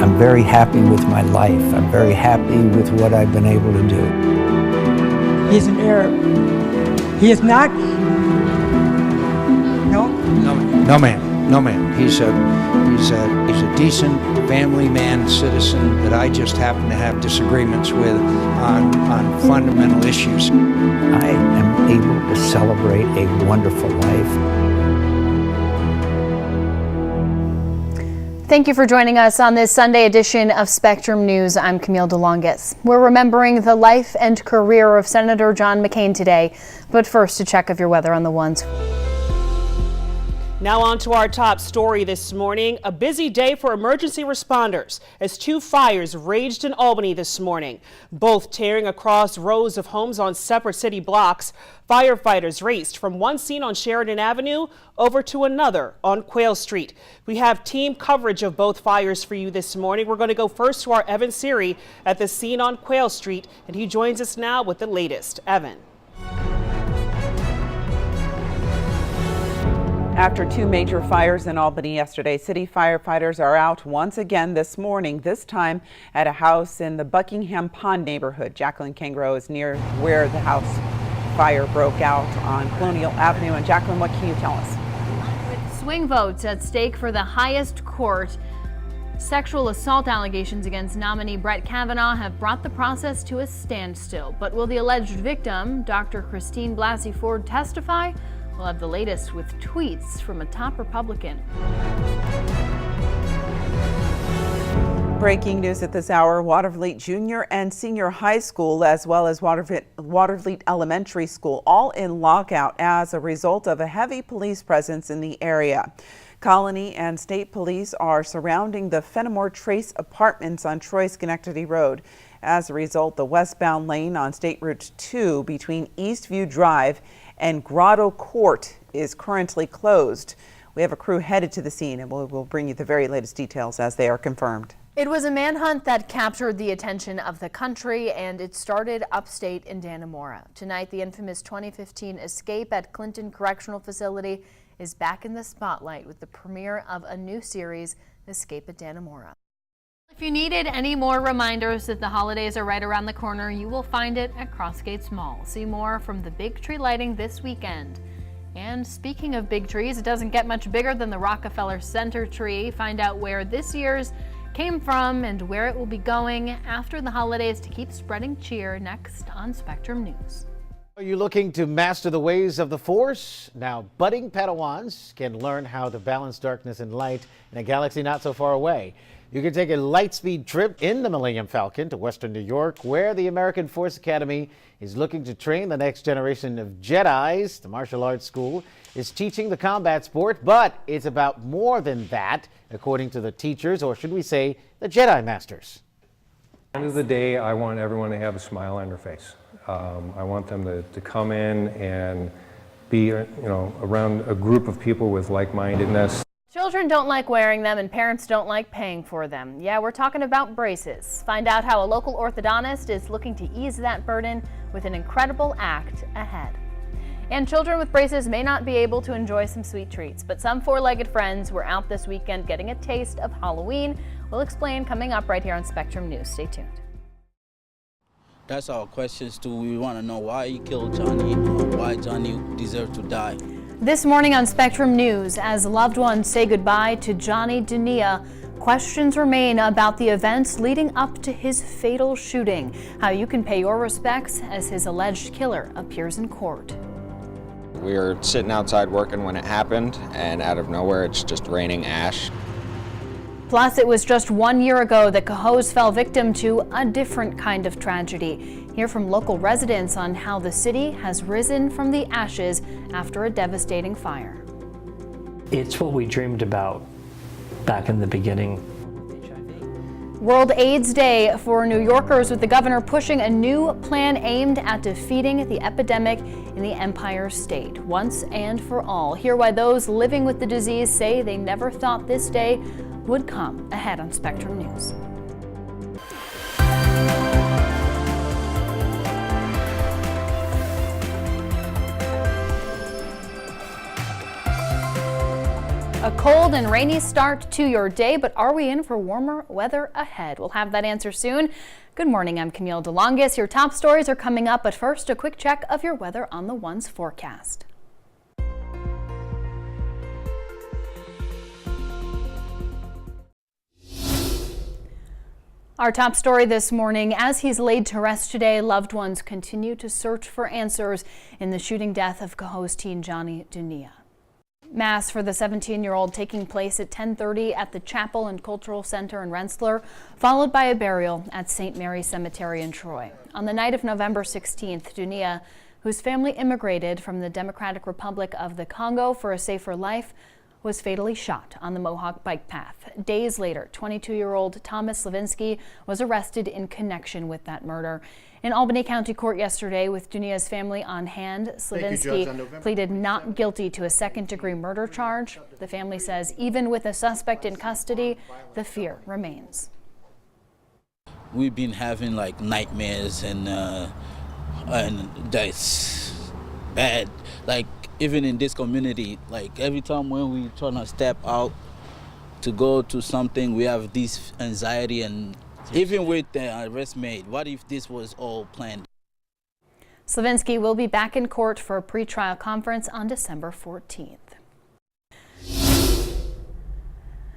I'm very happy with my life. I'm very happy with what I've been able to do. He's an Arab. He is not. No. No man. He's a decent family man, citizen that I just happen to have disagreements with on fundamental issues. I am able to celebrate a wonderful life. Thank you for joining us on this Sunday edition of Spectrum News. I'm Camille DeLongis. We're remembering the life and career of Senator John McCain today. But first, a check of your weather on the ones. Now on to our top story this morning. A busy day for emergency responders as two fires raged in Albany this morning, both tearing across rows of homes on separate city blocks. Firefighters raced from one scene on Sheridan Avenue over to another on Quayle Street. We have team coverage of both fires for you this morning. We're going to go first to our Evan Siri at the scene on Quayle Street, and he joins us now with the latest. Evan. After two major fires in Albany yesterday, city firefighters are out once again this morning, this time at a house in the Buckingham Pond neighborhood. Jacqueline Kangaroo is near where the house fire broke out on Colonial Avenue. And Jacqueline, what can you tell us? With swing votes at stake for the highest court, sexual assault allegations against nominee Brett Kavanaugh have brought the process to a standstill. But will the alleged victim, Dr. Christine Blasey Ford, testify? We'll have the latest with tweets from a top Republican. Breaking news at this hour, Watervliet Junior and Senior High School, as well as Watervliet Elementary School, all in lockout as a result of a heavy police presence in the area. Colony and state police are surrounding the Fenimore Trace Apartments on Troy-Schenectady Road. As a result, the westbound lane on State Route 2 between Eastview Drive and Grotto Court is currently closed. We have a crew headed to the scene, and we'll bring you the very latest details as they are confirmed. It was a manhunt that captured the attention of the country, and it started upstate in Dannemora. Tonight, the infamous 2015 escape at Clinton Correctional Facility is back in the spotlight with the premiere of a new series, Escape at Dannemora. If you needed any more reminders that the holidays are right around the corner, you will find it at Crossgates Mall. See more from the big tree lighting this weekend. And speaking of big trees, it doesn't get much bigger than the Rockefeller Center tree. Find out where this year's came from and where it will be going after the holidays to keep spreading cheer next on Spectrum News. Are you looking to master the ways of the Force? Now, budding Padawans can learn how to balance darkness and light in a galaxy not so far away. You can take a light-speed trip in the Millennium Falcon to Western New York, where the American Force Academy is looking to train the next generation of Jedis. The martial arts school is teaching the combat sport, but it's about more than that, according to the teachers, or should we say, the Jedi Masters. At the end of the day, I want everyone to have a smile on their face. I want them to come in and be, around a group of people with like-mindedness. Children don't like wearing them and parents don't like paying for them. Yeah, we're talking about braces. Find out how a local orthodontist is looking to ease that burden with an incredible act ahead. And children with braces may not be able to enjoy some sweet treats, but some four-legged friends were out this weekend getting a taste of Halloween. We'll explain coming up right here on Spectrum News. Stay tuned. That's our questions too. We want to know why he killed Johnny, why Johnny deserved to die. This morning on Spectrum News, as loved ones say goodbye to Johnny Dunia, questions remain about the events leading up to his fatal shooting, how you can pay your respects as his alleged killer appears in court. We were sitting outside working when it happened, and out of nowhere it's just raining ash. Plus, it was just 1 year ago that Cohoes fell victim to a different kind of tragedy. Hear from local residents on how the city has risen from the ashes after a devastating fire. It's what we dreamed about back in the beginning. World AIDS Day for New Yorkers, with the governor pushing a new plan aimed at defeating the epidemic in the Empire State once and for all. Hear why those living with the disease say they never thought this day would come, ahead on Spectrum News. A cold and rainy start to your day, but are we in for warmer weather ahead? We'll have that answer soon. Good morning, I'm Camille DeLongis. Your top stories are coming up, but first, a quick check of your weather on the One's forecast. Our top story this morning, as he's laid to rest today, loved ones continue to search for answers in the shooting death of Cohoes teen Johnny Dunia. Mass for the 17-year-old taking place at 10:30 at the Chapel and Cultural Center in Rensselaer, followed by a burial at St. Mary's Cemetery in Troy. On the night of November 16th, Dunia, whose family immigrated from the Democratic Republic of the Congo for a safer life, was fatally shot on the Mohawk bike path. Days later, 22-year-old Thomas Slavinsky was arrested in connection with that murder. In Albany County Court yesterday, with Dunia's family on hand, Slavinsky pleaded not guilty to a second-degree murder charge. The family says even with a suspect in custody, the fear remains. We've been having like nightmares and that's bad. Like even in this community, like every time when we try to step out to go to something, we have this anxiety. And even with the arrest made, what if this was all planned? Slavinsky will be back in court for a pretrial conference on December 14th.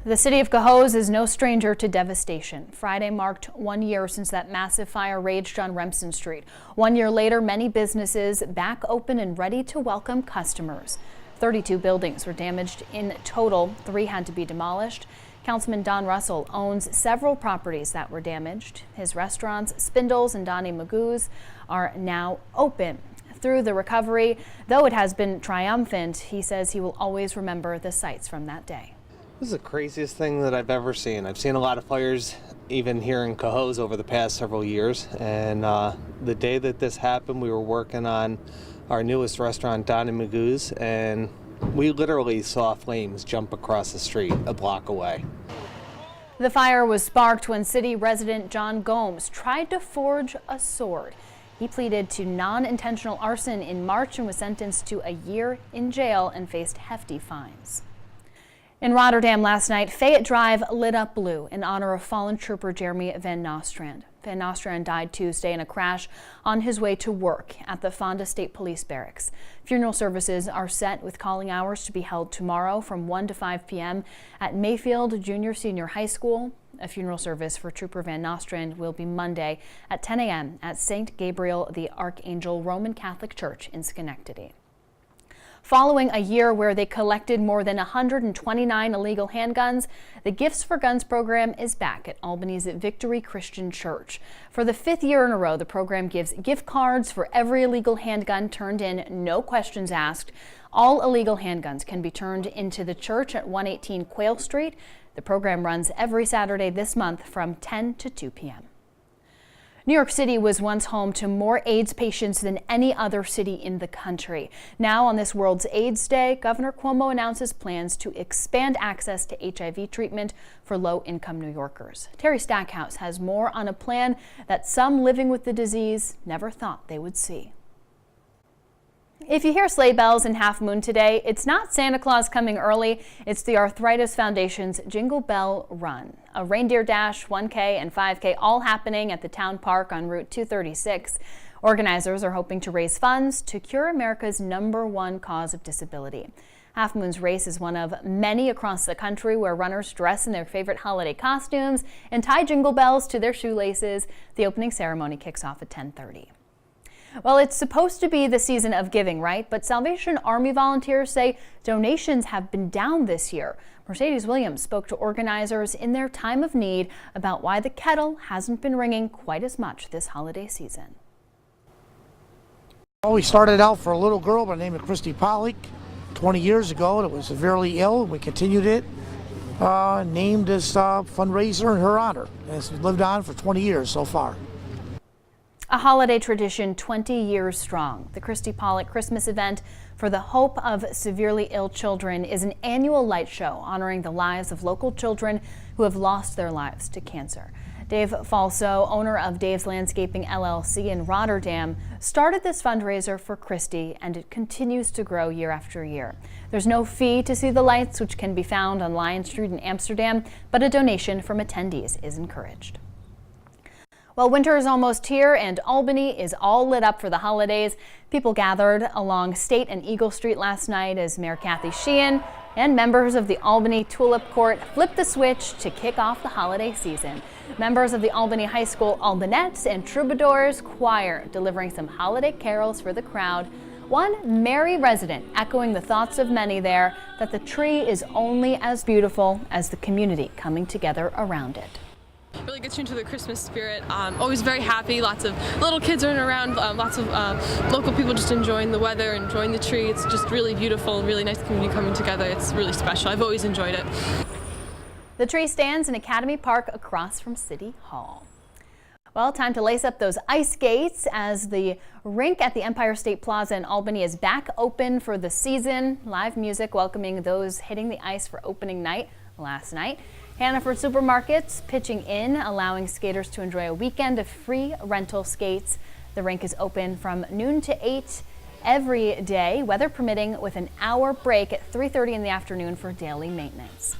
The city of Cohoes is no stranger to devastation. Friday marked 1 year since that massive fire raged on Remsen Street. 1 year later, many businesses back open and ready to welcome customers. 32 buildings were damaged in total. 3 had to be demolished. Councilman Don Russell owns several properties that were damaged. His restaurants, Spindles and Donnie Magoo's, are now open. Through the recovery, though it has been triumphant, he says he will always remember the sights from that day. This is the craziest thing that I've ever seen. I've seen a lot of fires even here in Cohoes over the past several years, and the day that this happened, we were working on our newest restaurant, Donnie Magoo's, and we literally saw flames jump across the street a block away. The fire was sparked when city resident John Gomes tried to forge a sword. He pleaded to non-intentional arson in March and was sentenced to a year in jail and faced hefty fines. In Rotterdam last night, Fayette Drive lit up blue in honor of fallen trooper Jeremy Van Nostrand. Van Nostrand died Tuesday in a crash on his way to work at the Fonda State Police Barracks. Funeral services are set with calling hours to be held tomorrow from 1 to 5 p.m. at Mayfield Junior-Senior High School. A funeral service for Trooper Van Nostrand will be Monday at 10 a.m. at St. Gabriel the Archangel Roman Catholic Church in Schenectady. Following a year where they collected more than 129 illegal handguns, the Gifts for Guns program is back at Albany's Victory Christian Church. For the 5th year in a row, the program gives gift cards for every illegal handgun turned in, no questions asked. All illegal handguns can be turned into the church at 118 Quail Street. The program runs every Saturday this month from 10 to 2 p.m. New York City was once home to more AIDS patients than any other city in the country. Now, on this World's AIDS Day, Governor Cuomo announces plans to expand access to HIV treatment for low-income New Yorkers. Terry Stackhouse has more on a plan that some living with the disease never thought they would see. If you hear sleigh bells and Half Moon today, it's not Santa Claus coming early, it's the Arthritis Foundation's Jingle Bell Run. A reindeer dash, 1K and 5K all happening at the town park on Route 236. Organizers are hoping to raise funds to cure America's #1 cause of disability. Half Moon's race is one of many across the country where runners dress in their favorite holiday costumes and tie jingle bells to their shoelaces. The opening ceremony kicks off at 10:30. Well, it's supposed to be the season of giving, right? But Salvation Army volunteers say donations have been down this year. Mercedes Williams spoke to organizers in their time of need about why the kettle hasn't been ringing quite as much this holiday season. Well, we started out for a little girl by the name of Christy Pollock 20 years ago that was severely ill. We continued it, named this fundraiser in her honor. And it's lived on for 20 years so far. A holiday tradition 20 years strong. The Christy Pollock Christmas event for the Hope of Severely Ill Children is an annual light show honoring the lives of local children who have lost their lives to cancer. Dave Falso, owner of Dave's Landscaping LLC in Rotterdam, started this fundraiser for Christy, and it continues to grow year after year. There's no fee to see the lights, which can be found on Lion Street in Amsterdam, but a donation from attendees is encouraged. Well, winter is almost here and Albany is all lit up for the holidays. People gathered along State and Eagle Street last night as Mayor Kathy Sheehan and members of the Albany Tulip Court flipped the switch to kick off the holiday season. Members of the Albany High School Albanettes and Troubadours Choir delivering some holiday carols for the crowd. One merry resident echoing the thoughts of many there that the tree is only as beautiful as the community coming together around it. Really gets you into the Christmas spirit. Always very happy. Lots of little kids running around. Lots of local people just enjoying the weather, enjoying the tree. It's just really beautiful. Really nice community coming together. It's really special. I've always enjoyed it. The tree stands in Academy Park across from City Hall. Well, time to lace up those ice skates as the rink at the Empire State Plaza in Albany is back open for the season. Live music welcoming those hitting the ice for opening night last night. Hannaford Supermarkets pitching in, allowing skaters to enjoy a weekend of free rental skates. The rink is open from noon to 8 every day, weather permitting, with an hour break at 3:30 in the afternoon for daily maintenance.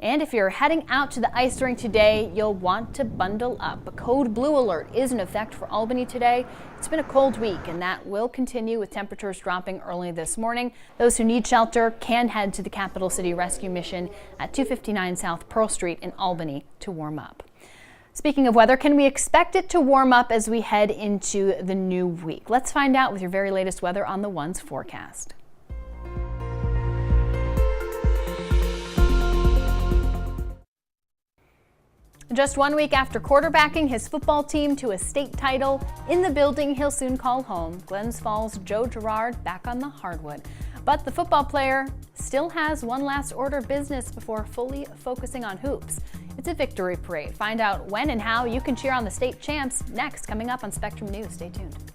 And if you're heading out to the ice rink today, you'll want to bundle up. A code blue alert is in effect for Albany today. It's been a cold week, and that will continue with temperatures dropping early this morning. Those who need shelter can head to the Capital City Rescue Mission at 259 South Pearl Street in Albany to warm up. Speaking of weather, can we expect it to warm up as we head into the new week? Let's find out with your very latest weather on the One's forecast. Just 1 week after quarterbacking his football team to a state title in the building he'll soon call home, Glens Falls' Joe Girard back on the hardwood. But the football player still has one last order of business before fully focusing on hoops. It's a victory parade. Find out when and how you can cheer on the state champs next, coming up on Spectrum News. Stay tuned.